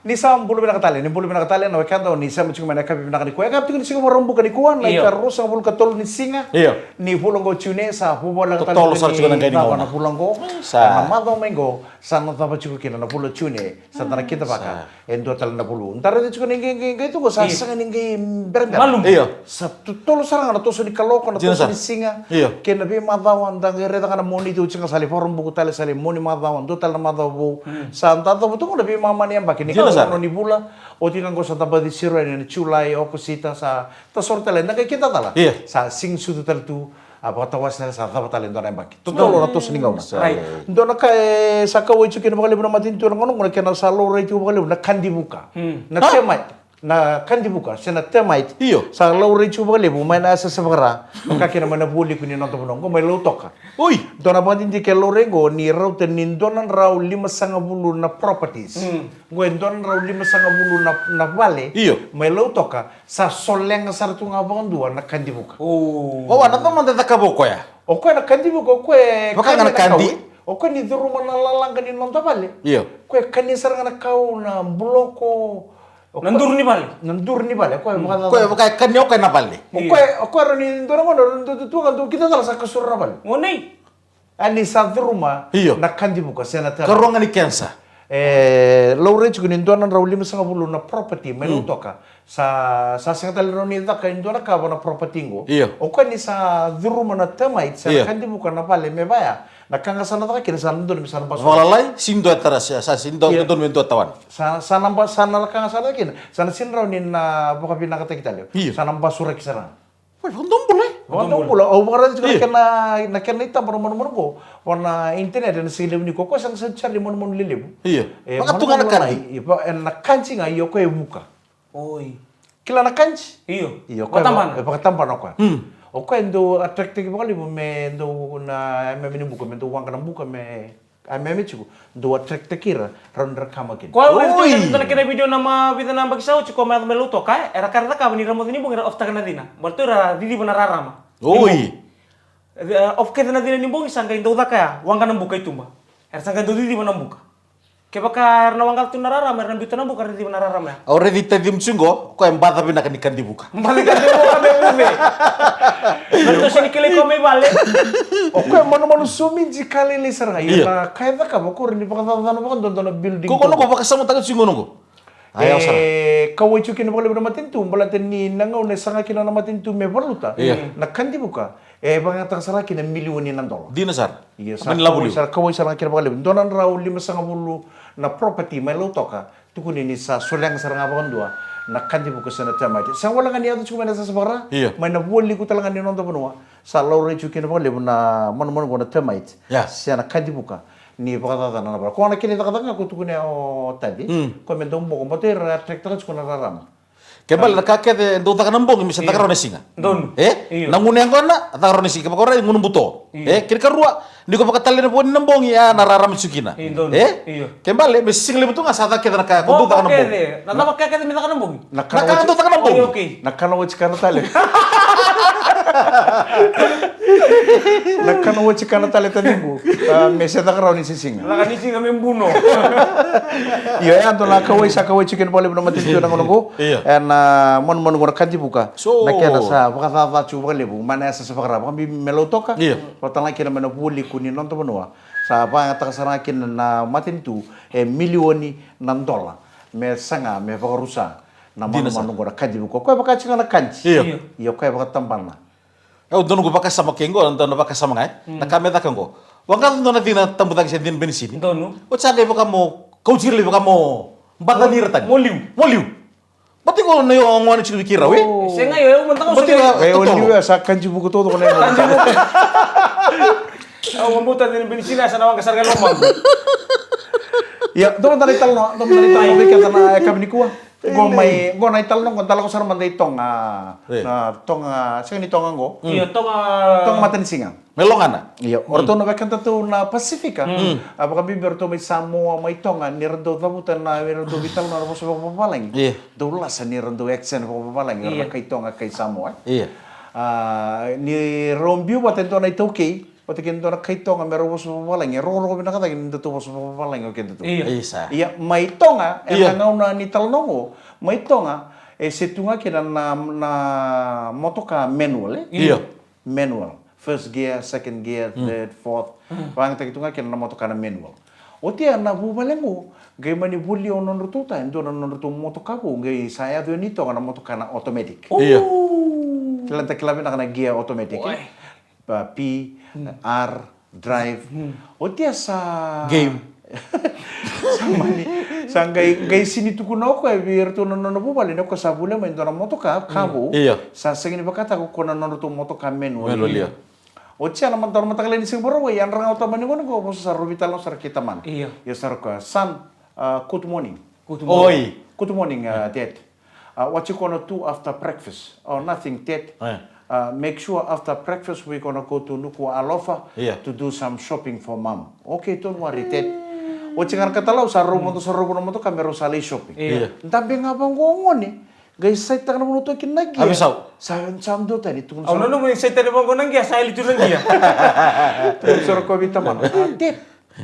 ni sam bulu binakatali ni bulu binakatali na wakanda ni sam cuma na kapi binakani kuya kapi ni singa morong bukan ni kuan like terus ang bulu katol ni singa ni pulang go cune sa pulang katol sa cuna ngani na pulang go sa namado mengo sa notaba cuku kina na pulo cune sa tanah kita baka endo tal na bulu ntar itu cuku ningi itu go sa sanga ningi berber malum sa tolo sarang na toso ni kaloko na toso ni singa kena bi madawan dang reda kana moni tu cunga sali forum buku tali sali moni madawan do tal na madawu sa ntato betul na bi mama ni ambaki ni no ni bula o tingan ko sa taba di siro ni chulai o kusita sa ta sorta lenda kay kita tala sa sing sudu tal tu apa tawas na sa taba tala ndo na ambaki to tolo na to siningaw na ndo na kay sa kawai chukin bakali na matin tu ngono ngona kena sa lo rai tu bakali na kandi buka na temai na kandi buka sena temai sa lo rai tu bakali bu mai na sa sabara kakina mana buli kuni nonto bonong ko mai lo toka oi dona matin di ke lo rengo ni rau tenin donan rau 5,50 na properties donan rau 5,50 na vale mai lo toka sa soleng sartu ngabang dua na kandi buka oh ana to manda takaboko ya o ko na kandi buka ko baka na kandi o ko ni duru mana lalang kani nonto vale ko kani sarang na kau na bloko nandur ni bale ko baka kani o kana bale ko ni doro ngono tu kan kita salah sa kasur bale ngonei ani sa rumah na kandi buka sena ta karongan ni kensa Laure juga ni donan rau 5,50 na property melu toka sa sekali roni ta ka indona ka na property ngo o ko ni sa rumah na temait sa kandi buka na pale me baya na kanga sana ta kira sana don misal pas walalai sindo atas sa sindo don mento tawan sana kanga sana kin sana sin rau ni na buka pinaka kita leo sana basura kisana Wondong pula, oh bukan juga kena ita baru ko, warna internet dan silim ni koko sang cari mon lilim. Maka tu kan kan? Nak kancing ayo ko buka. Oi. Kila nak kanci? Iyo. Patampan ako. Oke endo atraktif kali me endo na me buka me endo uang kana buka me me chiku do atraktif kira ronder kama kin. Ko itu kan kena video nama video nama kisau chiku me meluto kai era karena ka ni ramo ni bunga of takana dina. Berarti ra didi benar rama. Oi. Of kena dina ni bunga sangka indo kaya uang kana buka itu mah. Era sangka do didi benar buka. Kebakar na wanggal tu narara mer nambi tanabu karena di narara mer. Already tadi msungo ko embata bina kan ikan dibuka. Balik kan dibuka me. Nanti sini kali ko me balik. Oke mano sumi jikali li sarang ila kaya ta ka bako rini pakatan bakon don building. Ko kono ko bakasamu taga singo nungo. Ayaw sarang. Kawai chukin bakali bina matin tu balatan ni nangaw na sanga kina na matin tu me baluta. Nakandi buka. Bang tak sarang kina milioni ng dolar. Di nasar. Iya sa kawai sarang kina bakali donan raw 5,50 na property may luto ka tukun ini sa sulang sarang abang dua na kandi buka sana tema itu sang wala ngani atu cuma na sa sabara may nabuoli ko talaga ni nonto panua sa laure chukin ba lebu na mon gona tema itu siya na kandi buka ni pakatata na bara ko na kini takatanga ko tukun o tadi ko men dong mo ko motor tractor ko na raram Kebal nakake do taka nambong misa taka rone singa. Don. Nangune yang kona taka rone singa pakora ngun buto. Kira karua ndiko pakatali na poni nambong ya nararam sukina. Kembali misi single buto nga sa taka naka ko do taka nambong. Nata makake mi taka nambong. Naka do taka nambong. Nakano chikana tali. Nakano chikana tali tanibu. Mesa taka rone singa. Nakani singa membuno. Iya ya to nakawai sakawai chicken pole no mati tu nangono. Mon gona kanji buka nakena sa pakatata chuba lebu mana sa pakara kami melotoka patang lagi na manabuli kunin nonto benua sa pa takasara kin na matin tu milioni ng dolar me sanga me pakarusa na mon gona kanji buka ko baka chinga na kanji iyo ko baka tampan na dono ko baka sama kengo dono baka sama ngai nakameta kengo wangal dono tina tambutang sendin bensin dono o tsage baka mo kaujir le baka mo batanir tan moliu Pati ko na yung ngwan chiku kira we. Senga yo mentang ko senga. Oli sa kanji buku todo ko na. Mambutan din bensina sa nawang kasarga lomang. Ya, doon tali talno kita na kami kuha. Go na talno ko tala ko sa manday tong na tong sa ni tong ngo. Iyo tong matan singa. Melongana. Iya, orto na bakanta to na Pasifika. Apakah bibir to may Samoa may tonga ni rendo tabutan na rendo vital na mo sa papalang. Iya. Dula sa ni rendo exen papalang kay tonga kay Samoa. Iya. Ni rombio patento na ito okay. Oti kinto na kaitonga mero bos papalang. Roro ko binakata kinto to bos papalang o kinto to. Isa. Iya, maitonga Iya. ngauna ni talnongo. Maitonga setunga kina na motoka manual Iya. Manual. First gear, second gear, third, fourth. Pang takitunga kina na motoka na manual. Otia na bubalengo, gay manibuli o nonrututa, endo na nonrutu motoka ko, gay saya do nito na motoka na automatic. Iya. Kilanta kilabi na gear automatic. P, R, drive. Otia sa Game. sa gay sini tuku na ako biar to na bubali na ko sa bula mo endo na motoka kabo. Iya. Sa sagini bakata ko na nonrutu motoka manual. Manual, iya. Ocha naman tayo matagalin si Borowa, yan rang automani ko nako po sa rubital no sa kita man. Iya. Ya sar ko, son, good morning. Oi. Good morning, Dad. What you gonna do after breakfast? Oh, nothing, Dad. Make sure after breakfast we're gonna go to Nuku Alofa Iya. to do some shopping for mom. Okay, don't worry, Dad. Ocha ngar katalaw sa rumo to kamero sali shopping. Iya. Tambi nga bang ngoni? Guys, saya tak naman ito kinagi. Abisaw. Sam do tadi tunggu. Au nono mo sa tele mo nang giya sa ilito nang giya. Sir ko man. Dad,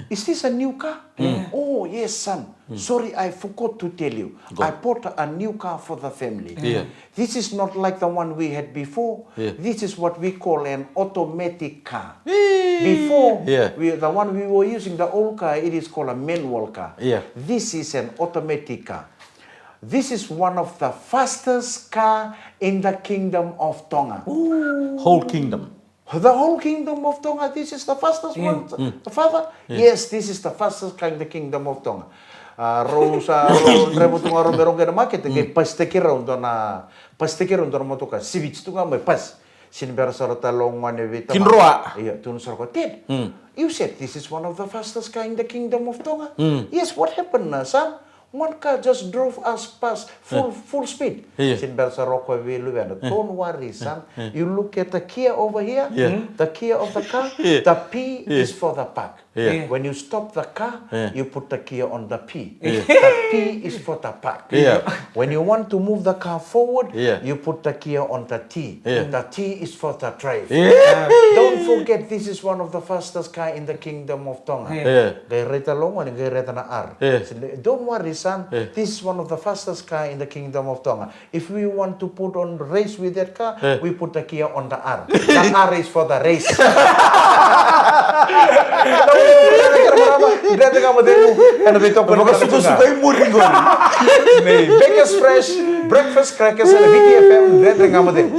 is this a new car? Oh, yes, son. Sorry, I forgot to tell you. I bought a new car for the family. Yeah. This is not like the one we had before. Yeah. This is what we call an automatic car. Before, Yeah. the one we were using, the old car, it is called a manual car. Yeah. This is an automatic car. This is one of the fastest car in the kingdom of Tonga. Whole kingdom. The whole kingdom of Tonga, this is the fastest one. Father? Yes, this is the fastest car in the kingdom of Tonga. Rosa, rebo tunga romerong gana market, ngay pastekira undo na motoka. Sibits tunga may pas. Sinibera sa talong manevita. Kinroa. Iya, tunong sa ko, Ted, you said this is one of the fastest car in the kingdom of Tonga. Yes, what happened, son? One car just drove us past full speed. Yeah. Sinibera sa Rocco Villanueva. Don't worry, son. You look at the Kia over here, the Kia of the car, the P is for the park. Yeah. When you stop the car, you put the Kia on the P. Yeah. The P is for the park. Yeah. When you want to move the car forward, Yeah. you put the Kia on the T. Yeah. The T is for the drive. Yeah. Don't forget, this is one of the fastest car in the kingdom of Tonga. Yeah. Gaya reta longan, gaya reta na R. Yeah. Don't worry, son. Yeah. This is one of the fastest car in the kingdom of Tonga. If we want to put on race with that car, we put the Kia on the R. The R is for the race. Dito ka mo din mo. Ano dito ko Baka suka-suka yung muring ko. Baker's Fresh, Breakfast Crackers, and VTFM. Dito ka mo din.